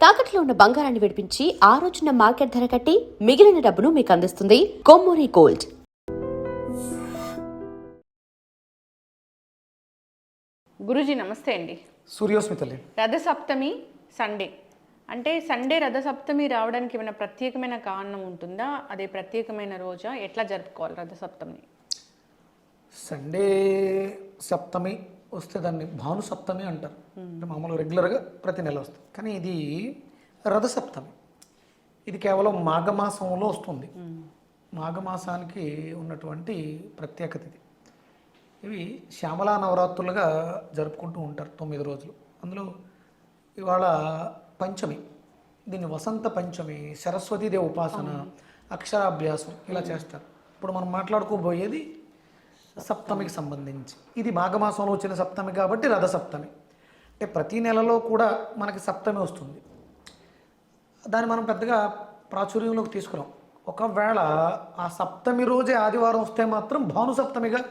తాకట్లో ఉన్న బంగారాన్ని విడిపించి ఆ రోజున మార్కెట్ ధర కట్టి మిగిలిన డబ్బును మీకు అందిస్తుంది కొమ్మూరి గోల్డ్. గురూజీ నమస్తే అండి. సూర్యోస్మితలే. రథసప్తమి సండే అంటే సండే రథసప్తమి రావడానికి ఏమైనా ప్రత్యేకమైన కారణం ఉంటుందా? అదే ప్రత్యేకమైన రోజా? ఎట్లా జరుపుకోవాలి రథసప్తమిని? సండే సప్తమి వస్తే దాన్ని భాను సప్తమి అంటారు. అంటే మామూలుగా రెగ్యులర్గా ప్రతి నెల వస్తుంది. కానీ ఇది రథసప్తమి. ఇది కేవలం మాఘమాసంలో వస్తుంది. మాఘమాసానికి ఉన్నటువంటి ప్రత్యేకత ఇది. ఇవి శ్యామలా నవరాత్రులుగా జరుపుకుంటూ ఉంటారు 9 రోజులు. అందులో ఇవాళ పంచమి, దీన్ని వసంత పంచమి, సరస్వతీదేవి ఉపాసన, అక్షరాభ్యాసం ఇలా చేస్తారు. ఇప్పుడు మనం మాట్లాడుకోబోయేది సప్తమికి సంబంధించి. ఇది మాఘమాసంలో వచ్చిన సప్తమి కాబట్టి రథసప్తమి. అంటే ప్రతి నెలలో కూడా మనకి సప్తమి వస్తుంది. దాన్ని మనం పెద్దగా ప్రాచుర్యంలోకి తీసుకురాం. ఒకవేళ ఆ సప్తమి రోజే ఆదివారం వస్తే మాత్రం భాను సప్తమిగా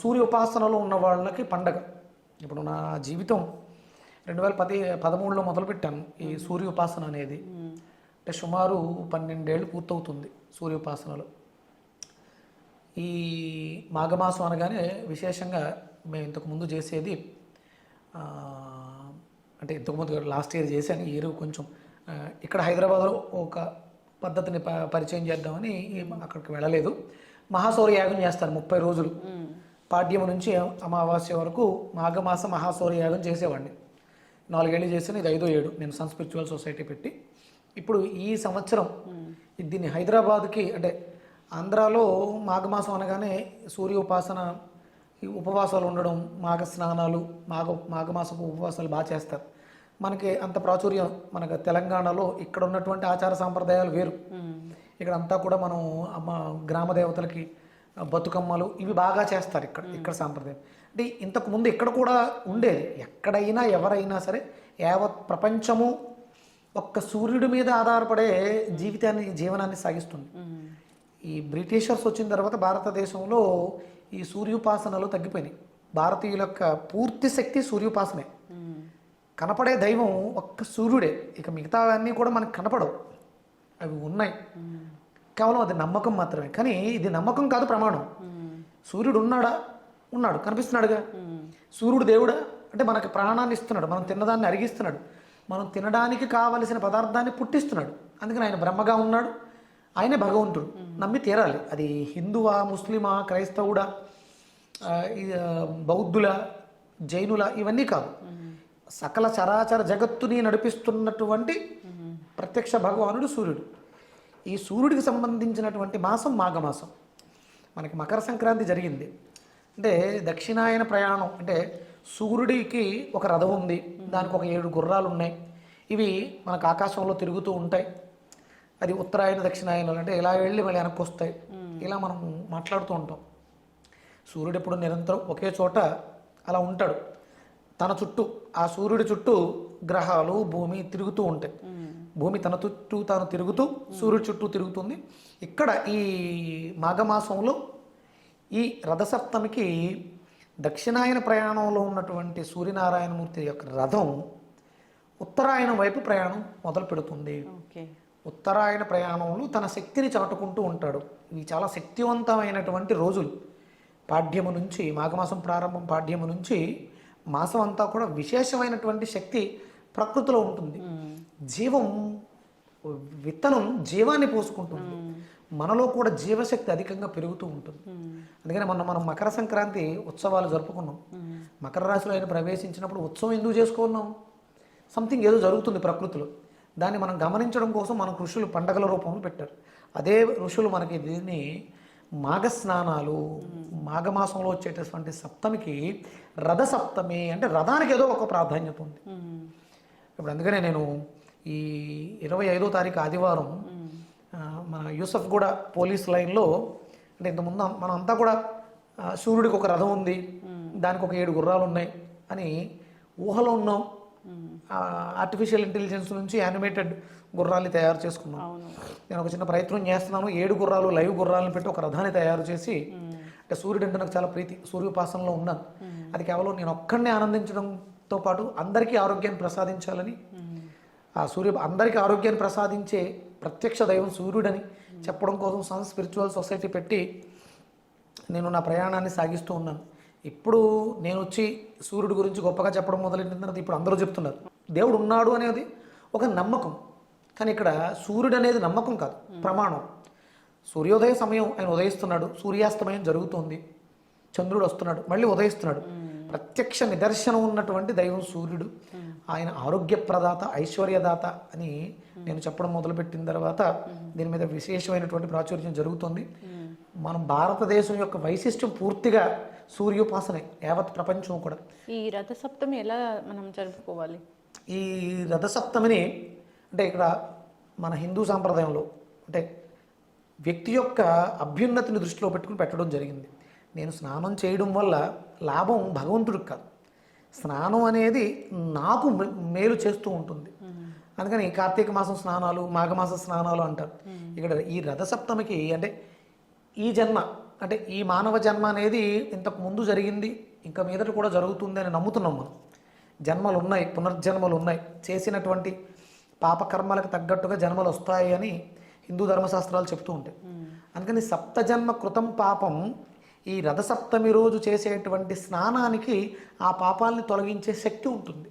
సూర్య ఉపాసనలో ఉన్న వాళ్ళకి పండగ. ఇప్పుడు నా జీవితం 2013లో మొదలుపెట్టాను ఈ సూర్య ఉపాసన అనేది. అంటే సుమారు 12 ఏళ్ళు పూర్తవుతుంది సూర్య ఉపాసనలో. ఈ మాఘమాసం అనగానే విశేషంగా మేము ఇంతకుముందు చేసేది, అంటే ఇంతకుముందు లాస్ట్ ఇయర్ చేశాను, ఈ ఇయర్ కొంచెం ఇక్కడ హైదరాబాద్లో ఒక పద్ధతిని పరిచయం చేద్దామని అక్కడికి వెళ్ళలేదు. మహాశౌర్య యాగం చేస్తారు 30 రోజులు. పాడ్యము నుంచి అమావాస్య వరకు మాఘమాస మహాశౌర్య యాగం చేసేవాడిని. 4 ఏళ్ళు చేశాను, ఇది 5వ ఏడు నేను సన్ స్పిరిచువల్ సొసైటీ పెట్టి. ఇప్పుడు ఈ సంవత్సరం దీన్ని హైదరాబాద్కి, అంటే ఆంధ్రాలో మాఘమాసం అనగానే సూర్య ఉపాసన, ఉపవాసాలు ఉండడం, మాఘ స్నానాలు, మాఘమాసపు ఉపవాసాలు బాగా చేస్తారు. మనకి అంత ప్రాచుర్యం మనకు తెలంగాణలో ఇక్కడ ఉన్నటువంటి ఆచార సాంప్రదాయాలు వేరు. ఇక్కడ అంతా కూడా మనం గ్రామ దేవతలకి బతుకమ్మలు ఇవి బాగా చేస్తారు. ఇక్కడ సాంప్రదాయం అంటే ఇంతకు ముందు ఇక్కడ కూడా ఉండేది. ఎక్కడైనా ఎవరైనా సరే యావత్ ప్రపంచము ఒక్క సూర్యుడి మీద ఆధారపడే జీవనాన్ని సాగిస్తుంది. ఈ బ్రిటిషర్స్ వచ్చిన తర్వాత భారతదేశంలో ఈ సూర్యోపాసనలు తగ్గిపోయినాయి. భారతీయుల యొక్క పూర్తి శక్తి సూర్యోపాసనే. కనపడే దైవం ఒక్క సూర్యుడే. ఇక మిగతావన్నీ కూడా మనకు కనపడవు, అవి ఉన్నాయి, కేవలం అది నమ్మకం మాత్రమే. కానీ ఇది నమ్మకం కాదు, ప్రమాణం. సూర్యుడు ఉన్నాడు కనిపిస్తున్నాడుగా. సూర్యుడు దేవుడా అంటే మనకి ప్రాణాన్ని ఇస్తున్నాడు, మనం తిన్నదాన్ని అరిగిస్తున్నాడు, మనం తినడానికి కావలసిన పదార్థాన్ని పుట్టిస్తున్నాడు. అందుకని ఆయన బ్రహ్మగా ఉన్నాడు, ఆయనే భగవంతుడు. నమ్మి తీరాలి. అది హిందువా, ముస్లిమా, క్రైస్తవుడా, బౌద్ధుల, జైనుల ఇవన్నీ కాదు. సకల చరాచర జగత్తుని నడిపిస్తున్నటువంటి ప్రత్యక్ష భగవానుడు సూర్యుడు. ఈ సూర్యుడికి సంబంధించినటువంటి మాసం మాఘమాసం. మనకి మకర సంక్రాంతి జరిగింది. అంటే దక్షిణాయన ప్రయాణం, అంటే సూర్యుడికి ఒక రథం ఉంది, దానికి ఒక 7 గుర్రాలు ఉన్నాయి. ఇవి మనకు ఆకాశంలో తిరుగుతూ ఉంటాయి. అది ఉత్తరాయణ దక్షిణాయనాలు, అంటే ఇలా వెళ్ళి మళ్ళీ వెనక్కి వస్తాయి. ఇలా మనం మాట్లాడుతూ ఉంటాం. సూర్యుడు ఎప్పుడు నిరంతరం ఒకే చోట అలా ఉంటాడు. తన చుట్టూ, ఆ సూర్యుడి చుట్టూ గ్రహాలు, భూమి తిరుగుతూ ఉంటాయి. భూమి తన చుట్టూ తాను తిరుగుతూ సూర్యుడి చుట్టూ తిరుగుతుంది. ఇక్కడ ఈ మాఘమాసంలో ఈ రథసప్తమికి దక్షిణాయన ప్రయాణంలో ఉన్నటువంటి సూర్యనారాయణమూర్తి యొక్క రథం ఉత్తరాయణం వైపు ప్రయాణం మొదలు పెడుతుంది. ఉత్తరాయణ ప్రయాణంలో తన శక్తిని చాటుకుంటూ ఉంటాడు. ఇవి చాలా శక్తివంతమైనటువంటి రోజులు. పాడ్యము నుంచి, మాఘమాసం ప్రారంభం పాడ్యము నుంచి మాసం అంతా కూడా విశేషమైనటువంటి శక్తి ప్రకృతిలో ఉంటుంది. జీవం, విత్తనం జీవాన్ని పోసుకుంటుంది. మనలో కూడా జీవశక్తి అధికంగా పెరుగుతూ ఉంటుంది. అందుకని మనం మకర సంక్రాంతి ఉత్సవాలు జరుపుకున్నాం. మకర రాశిలో ఆయన ప్రవేశించినప్పుడు ఉత్సవం ఎందుకు చేసుకున్నాం? సంథింగ్ ఏదో జరుగుతుంది ప్రకృతిలో. దాన్ని మనం గమనించడం కోసం మనకు ఋషులు పండగల రూపంలో పెట్టారు. అదే ఋషులు మనకి దీన్ని మాఘ స్నానాలు, మాఘమాసంలో వచ్చేటటువంటి సప్తమికి రథసప్తమి, అంటే రథానికి ఏదో ఒక ప్రాధాన్యత ఉంది. ఇప్పుడు అందుకనే నేను ఈ 25వ తారీఖు ఆదివారం మన యూసఫ్గూడ పోలీస్ లైన్లో, అంటే ఇంతకుముందు మనం అంతా కూడా సూర్యుడికి ఒక రథం ఉంది, దానికి ఒక 7 గుర్రాలు ఉన్నాయి అని ఊహలో ఉన్నాం. ఆర్టిఫిషియల్ ఇంటెలిజెన్స్ నుంచి యానిమేటెడ్ గుర్రాల్ని తయారు చేసుకున్నాం. నేను ఒక చిన్న ప్రయత్నం చేస్తున్నాను. 7 గుర్రాలు లైవ్ గుర్రాలను పెట్టి ఒక రథాన్ని తయారు చేసి, అంటే సూర్యుడు అంటే నాకు చాలా ప్రీతి, సూర్యోపాసనలో ఉన్నాను. అది కేవలం నేను ఒక్కడినే ఆనందించడంతో పాటు అందరికీ ఆరోగ్యాన్ని ప్రసాదించాలని ఆ అందరికీ ఆరోగ్యాన్ని ప్రసాదించే ప్రత్యక్ష దైవం సూర్యుడని చెప్పడం కోసం సన్ స్పిరిచువల్ సొసైటీ పెట్టి నేను నా ప్రయాణాన్ని సాగిస్తూ ఉన్నాను. ఇప్పుడు నేను వచ్చి సూర్యుడి గురించి గొప్పగా చెప్పడం మొదలైన తర్వాత ఇప్పుడు అందరూ చెప్తున్నారు దేవుడు ఉన్నాడు అనేది ఒక నమ్మకం. కానీ ఇక్కడ సూర్యుడు అనేది నమ్మకం కాదు, ప్రమాణం. సూర్యోదయ సమయం ఆయన ఉదయిస్తున్నాడు, సూర్యాస్తమయం జరుగుతుంది, చంద్రుడు వస్తున్నాడు, మళ్ళీ ఉదయిస్తున్నాడు. ప్రత్యక్ష నిదర్శనం ఉన్నటువంటి దైవం సూర్యుడు. ఆయన ఆరోగ్యప్రదాత, ఐశ్వర్యదాత అని నేను చెప్పడం మొదలుపెట్టిన తర్వాత దీని మీద విశేషమైనటువంటి ప్రాచుర్యం జరుగుతుంది. మనం భారతదేశం యొక్క వైశిష్ట్యం పూర్తిగా సూర్యోపాసనే, యావత్ ప్రపంచం కూడా. ఈ రథసప్తమి ఎలా మనం జరుపుకోవాలి? ఈ రథసప్తమిని అంటే ఇక్కడ మన హిందూ సాంప్రదాయంలో అంటే వ్యక్తి యొక్క అభ్యున్నతిని దృష్టిలో పెట్టుకుని పెట్టడం జరిగింది. నేను స్నానం చేయడం వల్ల లాభం భగవంతుడికి కాదు, స్నానం అనేది నాకు మేలు చేస్తూ ఉంటుంది. అందుకని కార్తీక మాసం స్నానాలు, మాఘమాస స్నానాలు అంటారు. ఇక్కడ ఈ రథసప్తమికి అంటే ఈ జన్మ అంటే ఈ మానవ జన్మ అనేది ఇంతకు ముందు జరిగింది, ఇంకా మీదట కూడా జరుగుతుంది అని నమ్ముతున్నాం మనం. జన్మలు ఉన్నాయి, పునర్జన్మలు ఉన్నాయి, చేసినటువంటి పాపకర్మలకు తగ్గట్టుగా జన్మలు వస్తాయి అని హిందూ ధర్మశాస్త్రాలు చెప్తూ ఉంటాయి. అందుకని సప్తజన్మ కృతం పాపం ఈ రథసప్తమి రోజు చేసేటువంటి స్నానానికి ఆ పాపాలని తొలగించే శక్తి ఉంటుంది.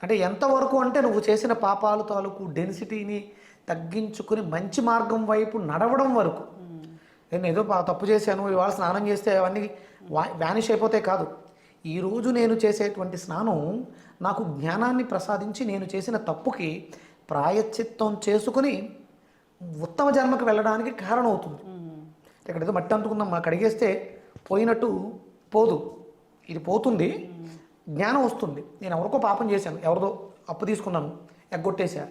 అంటే ఎంతవరకు అంటే నువ్వు చేసిన పాపాలు తాలూకు డెన్సిటీని తగ్గించుకుని మంచి మార్గం వైపు నడవడం వరకు. నేను ఏదో తప్పు చేశాను, ఇవాళ స్నానం చేస్తే అవన్నీ వ్యానిష్ అయిపోతే కాదు. ఈరోజు నేను చేసేటువంటి స్నానం నాకు జ్ఞానాన్ని ప్రసాదించి నేను చేసిన తప్పుకి ప్రాయశ్చిత్తం చేసుకుని ఉత్తమ జన్మకు వెళ్ళడానికి కారణం అవుతుంది. ఇక్కడ ఏదో మట్టి అంటుకుందాం, మాకు కడిగేస్తే పోయినట్టు పోదు, ఇది పోతుంది, జ్ఞానం వస్తుంది. నేను ఎవరికో పాపం చేశాను, ఎవరిదో అప్పు తీసుకున్నాను, ఎగ్గొట్టేసా,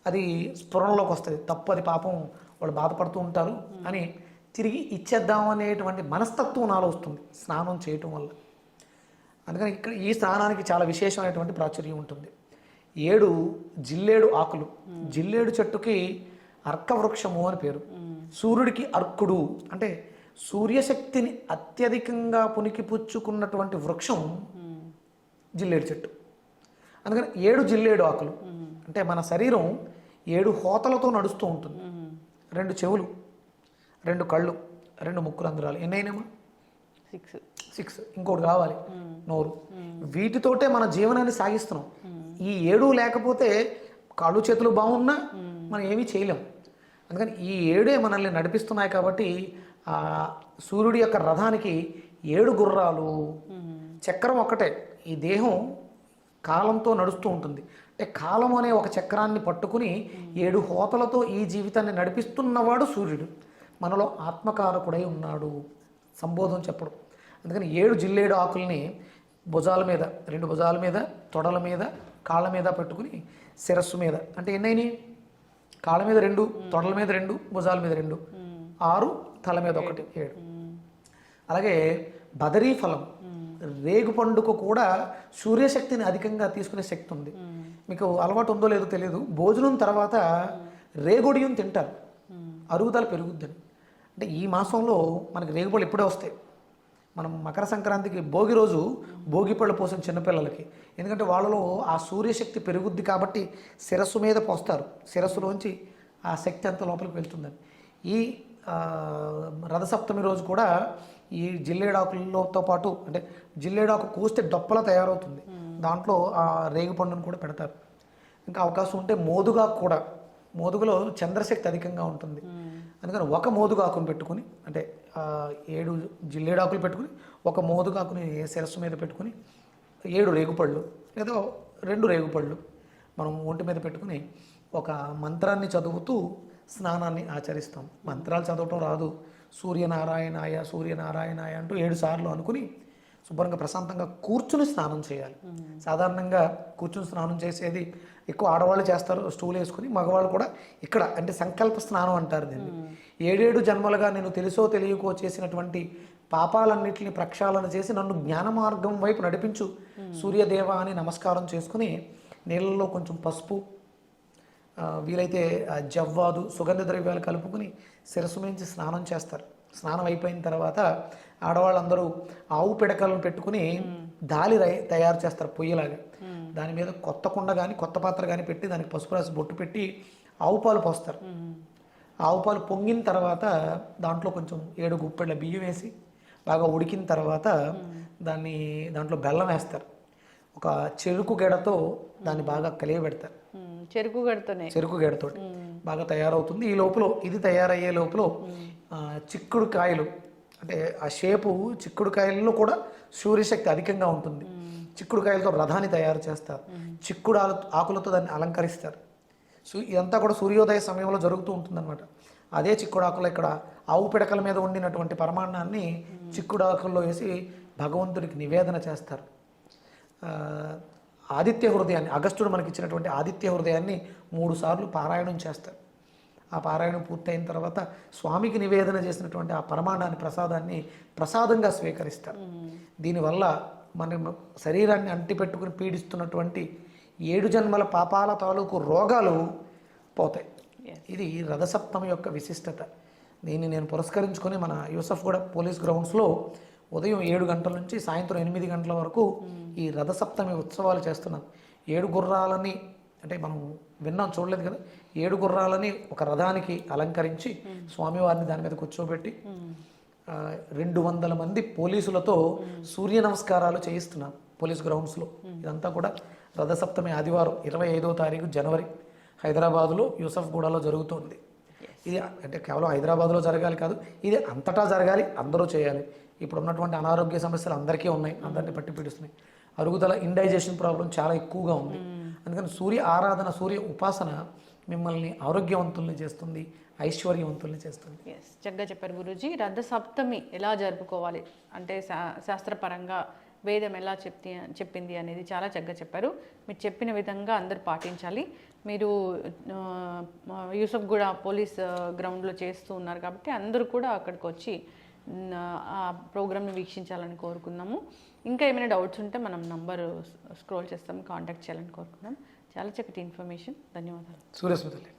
అది స్ఫురణలోకి వస్తుంది, తప్పు, అది పాపం, వాళ్ళు బాధపడుతూ ఉంటారు అని తిరిగి ఇచ్చేద్దాం అనేటువంటి మనస్తత్వం నాలో వస్తుంది స్నానం చేయటం వల్ల. అందుకని ఇక్కడ ఈ స్నానానికి చాలా విశేషమైనటువంటి ప్రాచుర్యం ఉంటుంది. 7 జిల్లేడు ఆకులు, జిల్లేడు చెట్టుకి అర్కవృక్షము అని పేరు. సూర్యుడికి అర్కుడు అంటే సూర్యశక్తిని అత్యధికంగా పుణికిపుచ్చుకున్నటువంటి వృక్షం జిల్లేడు చెట్టు. అందుకని 7 జిల్లేడు ఆకులు అంటే మన శరీరం 7 హోతలతో నడుస్తూ ఉంటుంది. 2 చెవులు, 2 కళ్ళు, 2 ముక్కు రంధ్రాలు, ఎన్నైనామా? 6. ఇంకోటి కావాలి, నోరు. వీటితోటే మన జీవనాన్ని సాగిస్తున్నాం. ఈ 7 లేకపోతే కాళ్ళు చేతులు బాగున్నా మనం ఏమీ చేయలేం. అందుకని ఈ 7 మనల్ని నడిపిస్తున్నాయి. కాబట్టి ఆ సూర్యుడి యొక్క రథానికి 7 గుర్రాలు, చక్రం ఒక్కటే. ఈ దేహం కాలంతో నడుస్తూ ఉంటుంది. అంటే కాలం అనే ఒక చక్రాన్ని పట్టుకుని 7 హోతలతో ఈ జీవితాన్ని నడిపిస్తున్నవాడు సూర్యుడు. మనలో ఆత్మకారకుడై ఉన్నాడు సంబోధన చెప్పడం. అందుకని 7 జిల్లేడు ఆకుల్ని భుజాల మీద, 2 భుజాల మీద, తొడల మీద, కాళ్ళ మీద పెట్టుకుని శిరస్సు మీద, అంటే ఎన్నైనాయి? కాళ్ళ మీద 2, తొడల మీద 2, భుజాల మీద 2, 6, తల మీద 1, 7. అలాగే బదరీ ఫలం, రేగు పండుకు కూడా సూర్యశక్తిని అధికంగా తీసుకునే శక్తి ఉంది. మీకు అలవాటు ఉందో లేదో తెలియదు, భోజనం తర్వాత రేగొడియం తింటారు, అరుగుదల పెరుగుద్దని. అంటే ఈ మాసంలో మనకి రేగుపళ్ళు ఇప్పుడే వస్తాయి. మనం మకర సంక్రాంతికి భోగి రోజు భోగిపళ్ళు పోసిన చిన్నపిల్లలకి, ఎందుకంటే వాళ్ళలో ఆ సూర్యశక్తి పెరుగుద్ది కాబట్టి శిరస్సు మీద పోస్తారు, శిరస్సులోంచి ఆ శక్తి అంతా లోపలికి వెళ్తుందని. ఈ రథసప్తమి రోజు కూడా ఈ జిల్లేడాకులతో పాటు, అంటే జిల్లేడాకు కోస్తే డొప్పలా తయారవుతుంది, దాంట్లో ఆ రేగు పండును కూడా పెడతారు. ఇంకా అవకాశం ఉంటే మోదుగా కూడా, మోదుగులో చంద్రశక్తి అధికంగా ఉంటుంది. అందుకని ఒక మోదుగాకును పెట్టుకుని, అంటే 7 జిల్లేడాకులు పెట్టుకుని ఒక మోదుగాకుని శిరస్సు మీద పెట్టుకుని 7 రేగుపళ్ళు లేదా 2 రేగుపళ్ళు మనం ఒంటి మీద పెట్టుకుని ఒక మంత్రాన్ని చదువుతూ స్నానాన్ని ఆచరిస్తాం. మంత్రాలు చదవటం రాదు, సూర్యనారాయణాయ సూర్యనారాయణాయ అంటూ 7 సార్లు అనుకుని శుభ్రంగా ప్రశాంతంగా కూర్చుని స్నానం చేయాలి. సాధారణంగా కూర్చుని స్నానం చేసేది ఎక్కువ ఆడవాళ్ళు చేస్తారు, స్టూల్ వేసుకుని. మగవాళ్ళు కూడా ఇక్కడ అంటే సంకల్ప స్నానం అంటారు దీన్ని. 7 జన్మలుగా నేను తెలుసో తెలియకో చేసినటువంటి పాపాలన్నింటినీ ప్రక్షాళన చేసి నన్ను జ్ఞాన మార్గం వైపు నడిపించు సూర్యదేవ అని నమస్కారం చేసుకుని నీళ్ళలో కొంచెం పసుపు, వీలైతే జవ్వాదు, సుగంధ ద్రవ్యాలు కలుపుకుని శిరస్సు మించి స్నానం చేస్తారు. స్నానం అయిపోయిన తర్వాత ఆడవాళ్ళందరూ ఆవు పిడకలను పెట్టుకుని తయారు చేస్తారు పొయ్యిలాగా. దాని మీద కొత్త కుండ కానీ కొత్త పాత్ర కానీ పెట్టి దానికి పసుపు రాసి బొట్టు పెట్టి ఆవు పాలు పోస్తారు. ఆవు పాలు పొంగిన తర్వాత దాంట్లో కొంచెం 7 గుప్పెళ్ళ బియ్యం వేసి బాగా ఉడికిన తర్వాత దాంట్లో బెల్లం వేస్తారు. ఒక చెరుకు గెడతో దాన్ని బాగా కలియబెడతారు. చెరుకు గెడతో బాగా తయారవుతుంది. ఈ లోపల ఇది తయారయ్యే లోపల చిక్కుడుకాయలు, అంటే ఆ షేపు చిక్కుడుకాయల్లో కూడా సూర్యశక్తి అధికంగా ఉంటుంది. చిక్కుడుకాయలతో రథాన్ని తయారు చేస్తారు. చిక్కుడు ఆకులతో దాన్ని అలంకరిస్తారు. ఇదంతా కూడా సూర్యోదయ సమయంలో జరుగుతూ ఉంటుందన్నమాట. అదే చిక్కుడు ఆకులు ఇక్కడ ఆవు పిడకల మీద వండినటువంటి పరమాన్నాన్ని చిక్కుడు ఆకుల్లో వేసి భగవంతుడికి నివేదన చేస్తారు. ఆదిత్య హృదయాన్ని, అగస్త్యుడు మనకి ఇచ్చినటువంటి ఆదిత్య హృదయాన్ని 3 సార్లు పారాయణం చేస్తారు. ఆ పారాయణం పూర్తయిన తర్వాత స్వామికి నివేదన చేసినటువంటి ఆ పరమాన్నాన్ని, ప్రసాదాన్ని ప్రసాదంగా స్వీకరిస్తారు. దీనివల్ల మన శరీరాన్ని అంటిపెట్టుకుని పీడిస్తున్నటువంటి 7 జన్మల పాపాల తాలూకు రోగాలు పోతాయి. ఇది రథసప్తమి యొక్క విశిష్టత. దీన్ని నేను పురస్కరించుకొని మన యూసఫ్గూడ పోలీస్ గ్రౌండ్స్లో ఉదయం 7 గంటల నుంచి సాయంత్రం 8 గంటల వరకు ఈ రథసప్తమి ఉత్సవాలు చేస్తున్నాం. 7 గుర్రాలని, అంటే మనం విన్నాం, చూడలేదు కదా, 7 గుర్రాలని ఒక రథానికి అలంకరించి స్వామివారిని దాని మీద కూర్చోబెట్టి 200 మంది పోలీసులతో సూర్య నమస్కారాలు చేయిస్తున్నాం పోలీస్ గ్రౌండ్స్లో. ఇదంతా కూడా రథసప్తమి ఆదివారం 25వ తారీఖు జనవరి హైదరాబాదులో యూసఫ్గూడలో జరుగుతుంది. ఇది అంటే కేవలం హైదరాబాద్లో జరగాలి కాదు, ఇది అంతటా జరగాలి, అందరూ చేయాలి. ఇప్పుడు ఉన్నటువంటి అనారోగ్య సమస్యలు అందరికీ ఉన్నాయి, అందరినీ పట్టి పీడిస్తున్నాయి. అరుగుదల, ఇండైజెషన్ ప్రాబ్లం చాలా ఎక్కువగా ఉంది. అందుకని సూర్య ఆరాధన, సూర్య ఉపాసన మిమ్మల్ని ఆరోగ్యవంతుల్ని చేస్తుంది, ఐశ్వర్యవంతుల్ని చేస్తుంది. చక్కగా చెప్పారు గురూజీ. రథ సప్తమి ఎలా జరుపుకోవాలి అంటే శాస్త్రపరంగా వేదం ఎలా చెప్పింది అనేది చాలా చక్కగా చెప్పారు. మీరు చెప్పిన విధంగా అందరూ పాటించాలి. మీరు యూసఫ్గూడ పోలీస్ గ్రౌండ్లో చేస్తూ ఉన్నారు కాబట్టి అందరూ కూడా అక్కడికి వచ్చి ఆ ప్రోగ్రామ్ని వీక్షించాలని కోరుకున్నాము. ఇంకా ఏమైనా డౌట్స్ ఉంటే మనం నంబర్ స్క్రోల్ చేస్తాం, కాంటాక్ట్ చేయాలని కోరుకున్నాం. చాలా చక్కటి ఇన్ఫర్మేషన్. ధన్యవాదాలు. సూర్యస్మృతులే.